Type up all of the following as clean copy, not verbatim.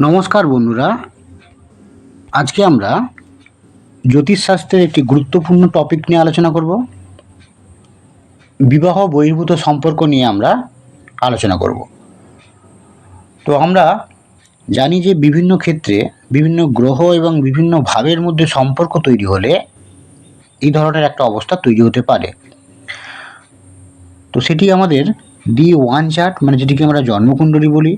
নমস্কার বন্ধুরা, আজকে আমরা জ্যোতিষশাস্ত্রের একটি গুরুত্বপূর্ণ টপিক নিয়ে আলোচনা করব। বিবাহ বহির্ভূত সম্পর্ক নিয়ে আমরা আলোচনা করব। তো আমরা জানি যে বিভিন্ন ক্ষেত্রে বিভিন্ন গ্রহ এবং বিভিন্ন ভাবের মধ্যে সম্পর্ক তৈরি হলে এই ধরনের একটা অবস্থা তৈরি হতে পারে। তো সেটি আমাদের D1 চার্ট, মানে যেটিকে আমরা জন্মকুণ্ডলী বলি,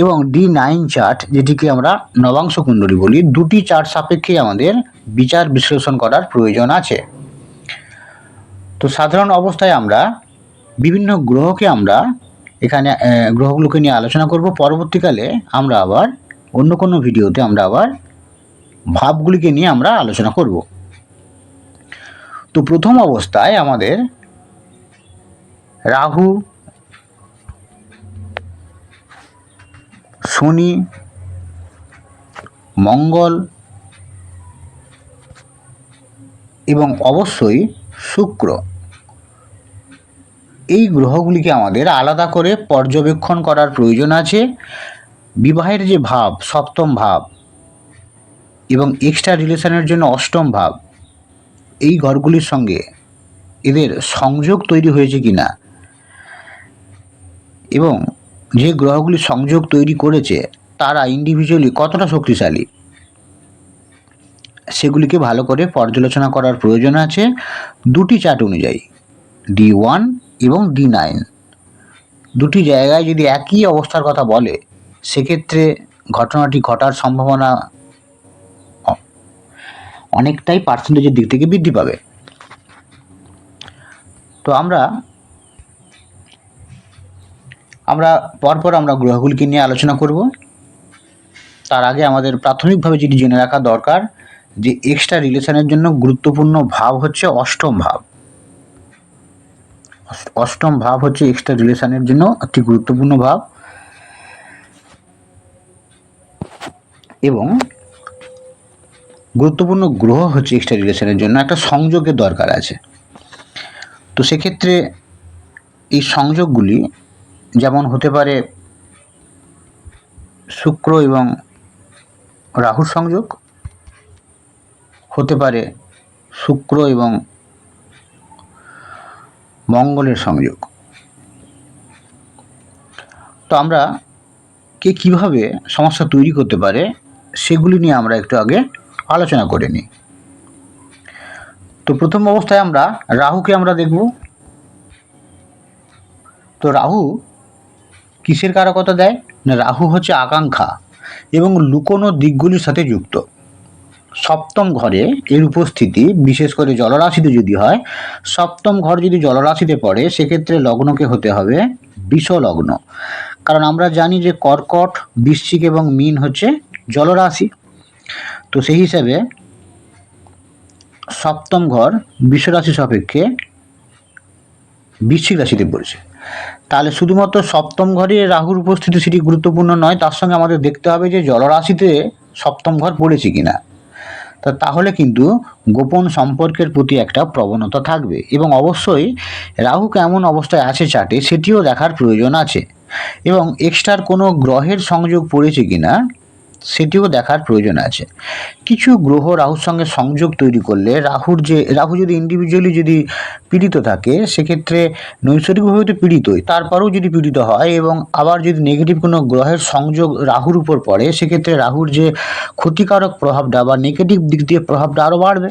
এবং D9 চার্ট, যেটিকে আমরা নবাংশ কুণ্ডলী বলি, দুটি চার্ট সাপেক্ষে আমাদের বিচার বিশ্লেষণ করার প্রয়োজন আছে। তো সাধারণ অবস্থায় আমরা বিভিন্ন গ্রহকে আমরা এখানে গ্রহগুলোকে নিয়ে আলোচনা করব। পরবর্তীকালে আমরা আবার অন্য কোনো ভিডিওতে আমরা আবার ভাবগুলিকে নিয়ে আমরা আলোচনা করব। তো প্রথম অবস্থায় আমাদের রাহু, শনি, মঙ্গল এবং অবশ্যই শুক্র, এই গ্রহগুলিকে আমাদের আলাদা করে পর্যবেক্ষণ করার প্রয়োজন আছে। বিবাহের যে ভাব, সপ্তম ভাব, এবং এক্সট্রা রিলেশনের জন্য অষ্টম ভাব, এই ঘরগুলির সঙ্গে এদের সংযোগ তৈরি হয়েছে কিনা, এবং যে গ্রহগুলি সংযোগ তৈরি করেছে তারা ইন্ডিভিজুয়ালি কতটা শক্তিশালী, সেগুলিকে ভালো করে পর্যালোচনা করার প্রয়োজন আছে দুটি চার্ট অনুযায়ী, D1 এবং D9। দুটি জায়গায় যদি একই অবস্থার কথা বলে সেক্ষেত্রে ঘটনাটি ঘটার সম্ভাবনা অনেকটাই পার্সেন্টেজের দিক থেকে বৃদ্ধি পাবে। তো আমরা পরপর আমরা গ্রহগুলিকে নিয়ে আলোচনা করব। তার আগে আমাদের প্রাথমিকভাবে যেটি জেনে রাখা দরকার যে এক্সট্রা রিলেশনের জন্য গুরুত্বপূর্ণ ভাব হচ্ছে অষ্টম ভাব। অষ্টম ভাব হচ্ছে এক্সট্রা রিলেশনের জন্য একটি গুরুত্বপূর্ণ ভাব, এবং গুরুত্বপূর্ণ গ্রহ হচ্ছে এক্সট্রা রিলেশনের জন্য একটা সংযোগের দরকার আছে। তো সেক্ষেত্রে এই সংযোগগুলি যেমন হতে পারে শুক্র এবং রাহুর সংযোগ, হতে পারে শুক্র এবং মঙ্গলের সংযোগ। তো আমরা কে কীভাবে সমস্যা তৈরি করতে পারে সেগুলি নিয়ে আমরা একটু আগে আলোচনা করে নিই। তো প্রথম অবস্থায় আমরা রাহুকে আমরা দেখব। তো রাহু কিসের কারকতা দেয় না, রাহু হচ্ছে আকাঙ্ক্ষা এবং লুকোনো দিকগুলির সাথে যুক্ত। সপ্তম ঘরে এর উপস্থিতি বিশেষ করে জলরাশিতে যদি হয়, সপ্তম ঘর যদি জলরাশিতে পড়ে সেক্ষেত্রে লগ্নকে হতে হবে বৃষ লগ্ন, কারণ আমরা জানি যে কর্কট, বৃশ্চিক এবং মীন হচ্ছে জলরাশি। তো সেই হিসাবে সপ্তম ঘর বৃষ রাশি সাপেক্ষে বৃশ্চিক রাশিতে পড়ছে। তাহলে শুধুমাত্র সপ্তম ঘরে রাহুর উপস্থিতি সেটি গুরুত্বপূর্ণ নয়, তার সঙ্গে আমাদের দেখতে হবে যে জলরাশিতে সপ্তম ঘর পড়েছে কিনা। তাহলে কিন্তু গোপন সম্পর্কের প্রতি একটা প্রবণতা থাকবে, এবং অবশ্যই রাহু কেমন অবস্থায় আছে চার্টে সেটিও দেখার প্রয়োজন আছে, এবং এক্সট্রার কোনো গ্রহের সংযোগ পড়েছে কিনা সেটিও দেখার প্রয়োজন আছে। কিছু গ্রহ রাহুর সঙ্গে সংযোগ তৈরি করলে রাহু যদি ইন্ডিভিজুয়ালি যদি পীড়িত থাকে সেক্ষেত্রে নৈসর্গিকভাবে তো পীড়িতই, তারপরেও যদি পীড়িত হয় এবং আবার যদি নেগেটিভ কোনো গ্রহের সংযোগ রাহুর উপর পড়ে সেক্ষেত্রে রাহুর যে ক্ষতিকারক প্রভাবটা বা নেগেটিভ দিক দিয়ে প্রভাবটা আরও বাড়বে।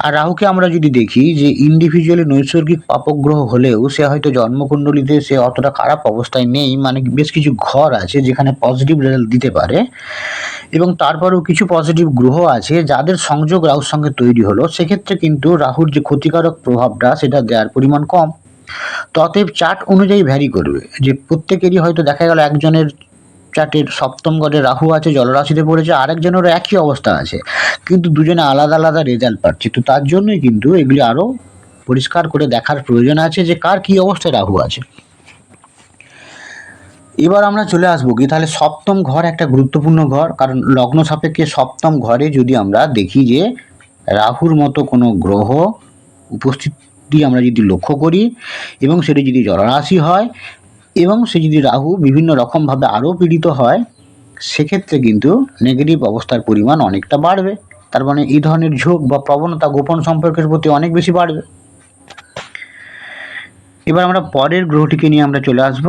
আর রাহুকে আমরা যদি দেখি যে ইন্ডিভিজুয়ালি নৈসর্গিক পাপগ্রহ হলেও সে হয়তো জন্মকুণ্ডলিতে সে অতটা খারাপ অবস্থায় নেই, মানে বেশ কিছু ঘর আছে যেখানে পজিটিভ রেজাল্ট দিতে পারে, এবং তারপরেও কিছু পজিটিভ গ্রহ আছে যাদের সংযোগ রাহুর সঙ্গে তৈরি হলো, সেক্ষেত্রে কিন্তু রাহুর যে ক্ষতিকারক প্রভাবটা সেটা দেওয়ার পরিমাণ কম। তো অতএব চার্ট অনুযায়ী ভ্যারি করবে, যে প্রত্যেকেরই হয়তো দেখা গেল একজনের চার্টের সপ্তম ঘরে রাহু আছে, জলরাশিতে পড়েছে, আরেকজনেরও একই অবস্থা আছে, কিন্তু দুজনে আলাদা আলাদা রেজাল্ট পাচ্ছে। তো তার জন্যই কিন্তু এগুলি আরও পরিষ্কার করে দেখার প্রয়োজন আছে যে কার কী অবস্থায় রাহু আছে। এবার আমরা চলে আসবো কি, তাহলে সপ্তম ঘর একটা গুরুত্বপূর্ণ ঘর, কারণ লগ্ন সাপেক্ষে সপ্তম ঘরে যদি আমরা দেখি যে রাহুর মতো কোনো গ্রহ উপস্থিতি আমরা যদি লক্ষ্য করি, এবং সেটি যদি জলরাশি হয়, এবং সে যদি রাহু বিভিন্ন রকমভাবে আরও পীড়িত হয়, সেক্ষেত্রে কিন্তু নেগেটিভ অবস্থার পরিমাণ অনেকটা বাড়বে। তার মানে এই ধরনের ঝোঁক বা প্রবণতা গোপন সম্পর্কের প্রতি অনেক বেশি বাড়বে। এবার আমরা পরের গ্রহটিকে নিয়ে আমরা চলে আসব,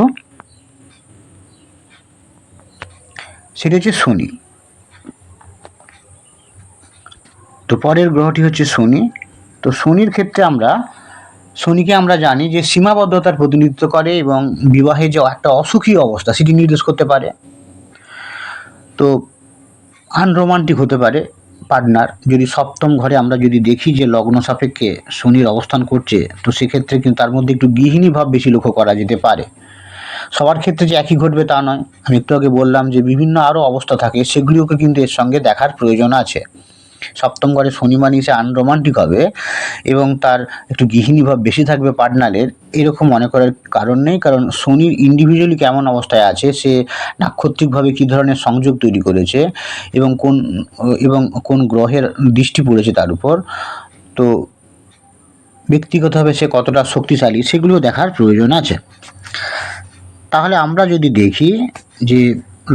সেটি হচ্ছে শনি। তো পরের গ্রহটি হচ্ছে শনি। তো শনির ক্ষেত্রে শনিকে আমরা জানি যে সীমাবদ্ধতার প্রতিনিধিত্ব করে এবং বিবাহে যে একটা অসুখী অবস্থা সেটি নির্দেশ করতে পারে। তো আনরোমান্টিক হতে পারে পার্টনার। যদি সপ্তম ঘরে আমরা যদি দেখি যে লগ্ন সাপেক্ষে শনির অবস্থান করছে, তো সেক্ষেত্রে কিন্তু তার মধ্যে একটু গৃহিণী ভাব বেশি লক্ষ্য করা যেতে পারে। সবার ক্ষেত্রে যে একই ঘটবে তা নয়। আমি একটু আগে বললাম যে বিভিন্ন আরও অবস্থা থাকে, সেগুলিওকে কিন্তু এর সঙ্গে দেখার প্রয়োজন আছে। সপ্তম ঘরে শনি মানে সে আনরোমান্টিক হবে এবং তার একটু গৃহিণী ভাব বেশি থাকবে পার্টনারের, এরকম মনে করার কারণ নেই। কারণ শনির ইন্ডিভিজুয়ালি কেমন অবস্থায় আছে, সে নাক্ষত্রিকভাবে কী ধরনের সংযোগ তৈরি করেছে এবং কোন গ্রহের দৃষ্টি পড়েছে তার উপর, তো ব্যক্তিগতভাবে সে কতটা শক্তিশালী সেগুলিও দেখার প্রয়োজন আছে। তাহলে আমরা যদি দেখি যে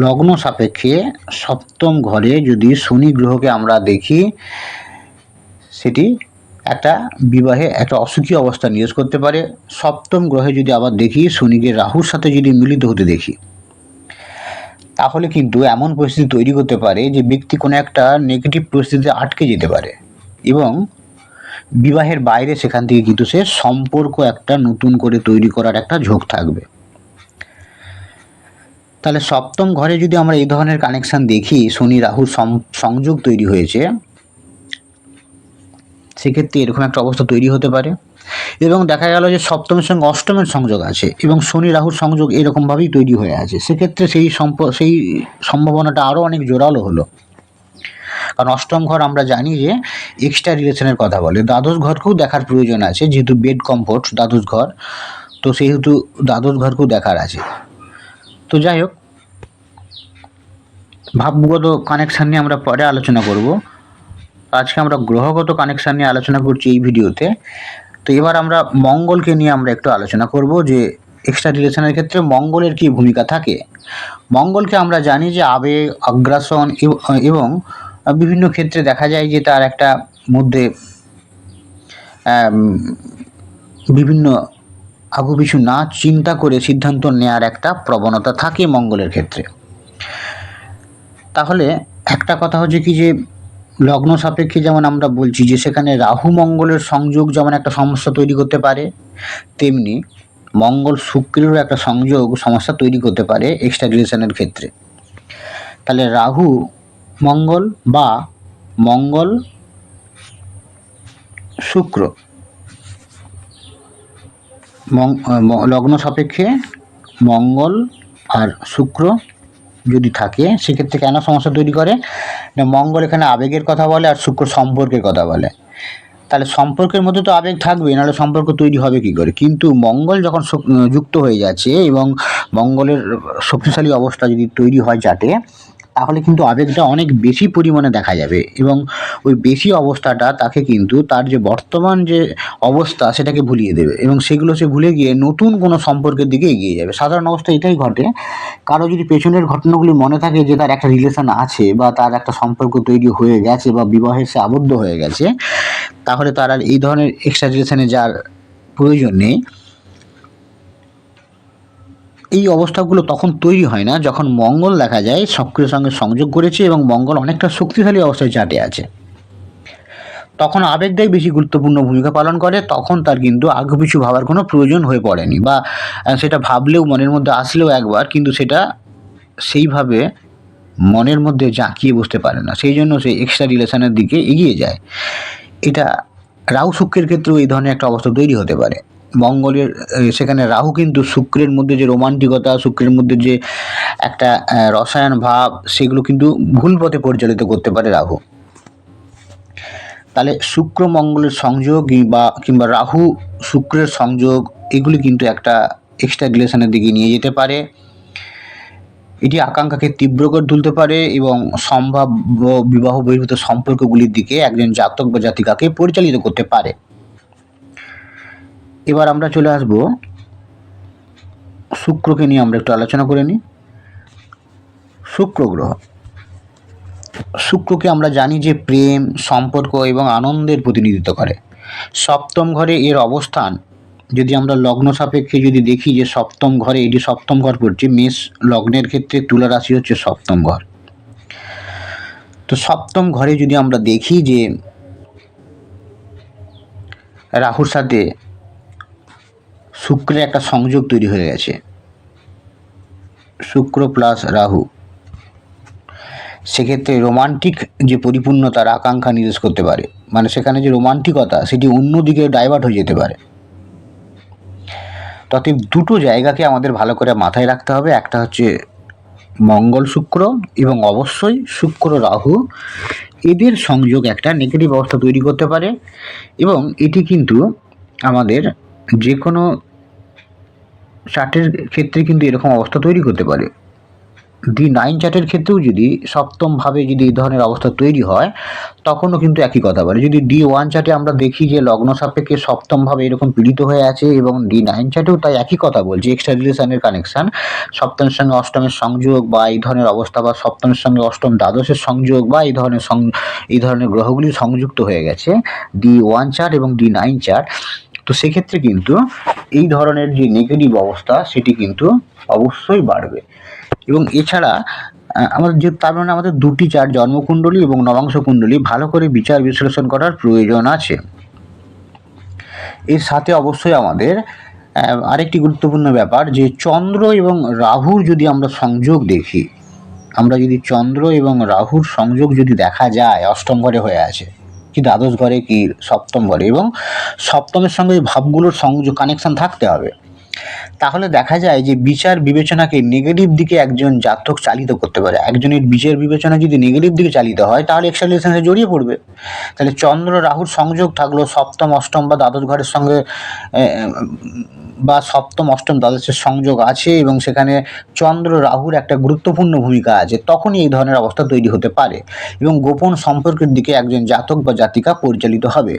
লগ্ন সাপেক্ষে সপ্তম ঘরে যদি শনি গ্রহকে আমরা দেখি, সেটি একটা বিবাহে একটা অসুখী অবস্থা নির্দেশ করতে পারে। সপ্তম গ্রহে যদি আবার দেখি শনিকে রাহুর সাথে যদি মিলিত হতে দেখি, তাহলে কিন্তু এমন পরিস্থিতি তৈরি করতে পারে যে ব্যক্তি কোনো একটা নেগেটিভ পরিস্থিতিতে আটকে যেতে পারে এবং বিবাহের বাইরে সেখান থেকে কিন্তু সে সম্পর্ক একটা নতুন করে তৈরি করার একটা ঝোঁক থাকবে। তাহলে সপ্তম ঘরে যদি আমরা এই ধরনের কানেকশান দেখি, শনি রাহুর সংযোগ তৈরি হয়েছে, সেক্ষেত্রে এরকম একটা অবস্থা তৈরি হতে পারে। এবং দেখা গেল যে সপ্তমের সঙ্গে অষ্টমের সংযোগ আছে এবং শনি রাহুর সংযোগ এরকমভাবেই তৈরি হয়ে আছে, সেক্ষেত্রে সেই সম্ভাবনাটা আরও অনেক জোরালো হলো। কারণ অষ্টম ঘর আমরা জানি যে এক্সট্রা রিলেশনের কথা বলে। দ্বাদশ ঘরকেও দেখার প্রয়োজন আছে, যেহেতু বেড কমফোর্ট দ্বাদশ ঘর, তো সেহেতু দ্বাদশ ঘরকেও দেখার আছে। তো যাই হোক, ভাবগত কানেকশান নিয়ে আমরা পরে আলোচনা করব। আজকে আমরা গ্রহগত কানেকশান নিয়ে আলোচনা করছি এই ভিডিওতে। তো এবার আমরা মঙ্গলকে নিয়ে আমরা একটু আলোচনা করব যে এক্সট্রা রিলেশনের ক্ষেত্রে মঙ্গলের কী ভূমিকা থাকে। মঙ্গলকে আমরা জানি যে আবেগ, আগ্রাসন এবং বিভিন্ন ক্ষেত্রে দেখা যায় যে তার একটা মধ্যে বিভিন্ন আগুপিছু না চিন্তা করে সিদ্ধান্ত নেওয়ার একটা প্রবণতা থাকে মঙ্গলের ক্ষেত্রে। তাহলে একটা কথা হচ্ছে কি যে লগ্ন সাপেক্ষে যেমন আমরা বলছি যে সেখানে রাহু মঙ্গলের সংযোগ যেমন একটা সমস্যা তৈরি করতে পারে, তেমনি মঙ্গল শুক্রেরও একটা সংযোগ সমস্যা তৈরি করতে পারে এক্সট্রা রিলেশনের ক্ষেত্রে। তাহলে রাহু মঙ্গল বা মঙ্গল শুক্র লগ্ন সাপেক্ষে মঙ্গল আর শুক্র যদি থাকে, সেক্ষেত্রে কেন সমস্যা তৈরি করে না, মঙ্গল এখানে আবেগের কথা বলে আর শুক্র সম্পর্কের কথা বলে। তাহলে সম্পর্কের মধ্যে তো আবেগ থাকবে, নাহলে সম্পর্ক তৈরি হবে কী করে। কিন্তু মঙ্গল যখন যুক্ত হয়ে যাচ্ছে এবং মঙ্গলের শক্তিশালী অবস্থা যদি তৈরি হয় যাতে, তাহলে কিন্তু আবেগটা অনেক বেশি পরিমাণে দেখা যাবে এবং ওই বেশি অবস্থাটা তাকে কিন্তু তার যে বর্তমান যে অবস্থা সেটাকে ভুলিয়ে দেবে এবং সেগুলো সে ভুলে গিয়ে নতুন কোনো সম্পর্কের দিকে এগিয়ে যাবে। সাধারণ অবস্থা এটাই ঘটে। কারো যদি পেছনের ঘটনাগুলি মনে থাকে যে তার একটা রিলেশন আছে বা তার একটা সম্পর্ক তৈরি হয়ে গেছে বা বিবাহে সে আবদ্ধ হয়ে গেছে, তাহলে তার আর এই ধরনের এক্সট্রা রিলেশনে যাওয়ার প্রয়োজন নেই। এই অবস্থাগুলো তখন তৈরি হয় না যখন মঙ্গল দেখা যায় সক্রিয় সঙ্গে সংযোগ করেছে এবং মঙ্গল অনেকটা শক্তিশালী অবস্থায় চাটে আছে। তখন আবেগটাই বেশি গুরুত্বপূর্ণ ভূমিকা পালন করে। তখন তার কিন্তু আগুপিছু ভাবার কোনো প্রয়োজন হয়ে পড়েনি, বা সেটা ভাবলেও মনের মধ্যে আসলেও একবার, কিন্তু সেটা সেইভাবে মনের মধ্যে জাঁকিয়ে বসতে পারে না, সেই জন্য সে এক্সট্রা রিলেশনের দিকে এগিয়ে যায়। এটা রাহু শুক্রের ক্ষেত্রেও এই ধরনের একটা অবস্থা তৈরি হতে পারে। মঙ্গলের সেখানে রাহু কিন্তু শুক্রের মধ্যে যে রোমান্টিকতা, শুক্রের মধ্যে যে একটা রসায়ন ভাব, সেগুলো কিন্তু ভুল পথে পরিচালিত করতে পারে রাহু। তাহলে শুক্র মঙ্গলের সংযোগ কিংবা রাহু শুক্রের সংযোগ, এগুলি কিন্তু একটা এক্সট্রা রিলেশনের দিকে নিয়ে যেতে পারে। এটি আকাঙ্ক্ষাকে তীব্র করে তুলতে পারে এবং সম্ভাব্য বিবাহ বহির্ভূত সম্পর্কগুলির দিকে একজন জাতক বা জাতিকাকে পরিচালিত করতে পারে। এবার আমরা চলে আসব শুক্রকে নিয়ে আমরা একটু আলোচনা করে নিই। শুক্র গ্রহ। শুক্রকে আমরা জানি যে প্রেম, সম্পর্ক এবং আনন্দের প্রতিনিধিত্ব করে। সপ্তম ঘরে এর অবস্থান যদি আমরা লগ্ন সাপেক্ষে যদি দেখি যে সপ্তম ঘরে, এটি সপ্তম ঘর পড়ছে, মেষ লগ্নের ক্ষেত্রে তুলা রাশি হচ্ছে সপ্তম ঘর। তো সপ্তম ঘরে যদি আমরা দেখি যে রাহুর সাথে শুক্রের একটা সংযোগ তৈরি হয়ে গেছে, শুক্র প্লাস রাহু, সেক্ষেত্রে রোমান্টিক যে পরিপূর্ণতার আকাঙ্ক্ষা নির্দেশ করতে পারে, মানে সেখানে যে রোমান্টিকতা সেটি অন্যদিকে ডাইভার্ট হয়ে যেতে পারে। তবে দুটো জায়গাকে আমাদের ভালো করে মাথায় রাখতে হবে, একটা হচ্ছে মঙ্গল শুক্র এবং অবশ্যই শুক্র রাহু, এদের সংযোগ একটা নেগেটিভ অবস্থা তৈরি করতে পারে এবং এটি কিন্তু আমাদের যে কোনো চার্টের ক্ষেত্রে কিন্তু এরকম অবস্থা তৈরি করতে পারে। D9 চার্টের ক্ষেত্রেও যদি সপ্তমভাবে যদি এই ধরনের অবস্থা তৈরি হয় তখনও কিন্তু একই কথা বলে। যদি D1 চার্টে আমরা দেখি যে লগ্ন সাপেক্ষে সপ্তমভাবে এরকম পীড়িত হয়ে আছে এবং D9 চার্টেও তাই একই কথা বলছে, এক্সট্রা রিলেশনের কানেকশান, সপ্তমের সঙ্গে অষ্টমের সংযোগ বা এই ধরনের অবস্থা, বা সপ্তমের সঙ্গে অষ্টম দ্বাদশের সংযোগ, বা এই ধরনের গ্রহগুলি সংযুক্ত হয়ে গেছে D1 চার্ট এবং D9 চার্ট। তো সেক্ষেত্রে কিন্তু এই ধরনের যে নেগেটিভ অবস্থা সেটি কিন্তু অবশ্যই বাড়বে। এবং এছাড়া আমাদের যে তার মানে আমাদের দুটি চার্ট, জন্মকুণ্ডলী এবং নবাংশ কুণ্ডলী, ভালো করে বিচার বিশ্লেষণ করার প্রয়োজন আছে। এর সাথে অবশ্যই আমাদের আরেকটি গুরুত্বপূর্ণ ব্যাপার, যে চন্দ্র এবং রাহুর যদি আমরা সংযোগ দেখি, আমরা যদি চন্দ্র এবং রাহুর সংযোগ যদি দেখা যায় অষ্টম ঘরে হয়ে আছে কি দ্বাদশ ঘরে কি সপ্তম ঘরে, এবং সপ্তমের সঙ্গে ভাবগুলোর সংযোগ কানেকশন থাকতে হবে, তাহলে দেখা যায় যে বিচার বিবেচনাকে নেগেটিভ দিকে একজন জাতক চালিত করতে পারে। একজনের বিচার বিবেচনা যদি নেগেটিভ দিকে চালিত হয় তাহলে এক্সট্রা রিলেশনে জড়িয়ে পড়বে। তাহলে চন্দ্র রাহুর সংযোগ থাকলো সপ্তম অষ্টম বা দ্বাদশ ঘরের সঙ্গে, বা সপ্তম অষ্টম দ্বাদশের সংযোগ আছে এবং সেখানে চন্দ্র রাহুর একটা গুরুত্বপূর্ণ ভূমিকা আছে, তখনই এই ধরনের অবস্থা তৈরি হতে পারে এবং গোপন সম্পর্কের দিকে একজন জাতক বা জাতিকা পরিচালিত হবে।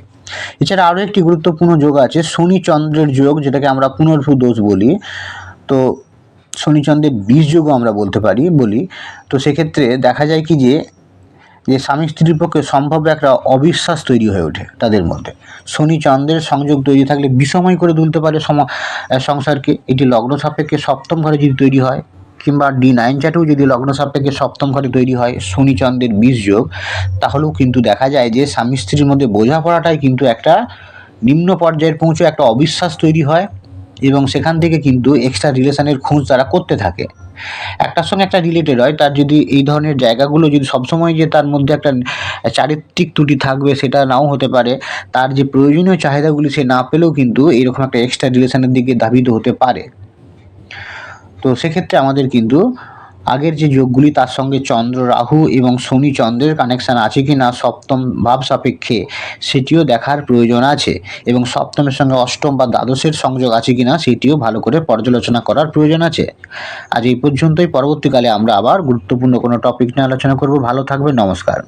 এছাড়া আরও একটি গুরুত্বপূর্ণ যোগ আছে শনি চন্দ্রের যোগ, যেটাকে আমরা পুনর্ভূ দোষ বলি। তো শনিচন্দ্রের বীজ যোগও আমরা বলি। তো সেক্ষেত্রে দেখা যায় কি যে স্বামী স্ত্রীর পক্ষে সম্ভাব্য একটা অবিশ্বাস তৈরি হয়ে ওঠে তাদের মধ্যে। শনি চন্দ্রের সংযোগ তৈরি থাকলে বিষময় করে তুলতে পারে সংসারকে। এটি লগ্ন সাপেক্ষে সপ্তম ঘরে যদি তৈরি হয়, কিংবা D9 চার্টেও যদি লগ্ন সাপেক্ষে সপ্তম ঘরে তৈরি হয় শনি চন্দ্রের বীজ যোগ, তাহলেও কিন্তু দেখা যায় যে স্বামী স্ত্রীর মধ্যে বোঝাপড়াটাই কিন্তু একটা নিম্ন পর্যায়ের পৌঁছে একটা অবিশ্বাস তৈরি হয় এবং সেখান থেকে কিন্তু এক্সট্রা রিলেশনের খোঁজ তারা করতে থাকে। একটার সঙ্গে একটা রিলেটেড হয়, তার যদি এই ধরনের জায়গাগুলো যদি সবসময় যে তার মধ্যে একটা চারিত্রিক ত্রুটি থাকবে সেটা নাও হতে পারে, তার যে প্রয়োজনীয় চাহিদাগুলি সে না পেলেও কিন্তু এরকম একটা এক্সট্রা রিলেশনের দিকে ধাবিত হতে পারে। তো সেক্ষেত্রে আমাদের কিন্তু আগের যে যোগগুলি তার সঙ্গে চন্দ্র রাহু এবং শনি চন্দ্রের কানেকশান আছে কি না সপ্তম ভাব সাপেক্ষে সেটিও দেখার প্রয়োজন আছে, এবং সপ্তমের সঙ্গে অষ্টম বা দ্বাদশের সংযোগ আছে কি না সেটিও ভালো করে পর্যালোচনা করার প্রয়োজন আছে। আজ এই পর্যন্তই, পরবর্তীকালে আমরা আবার গুরুত্বপূর্ণ কোনো টপিক নিয়ে আলোচনা করব। ভালো থাকবেন, নমস্কার।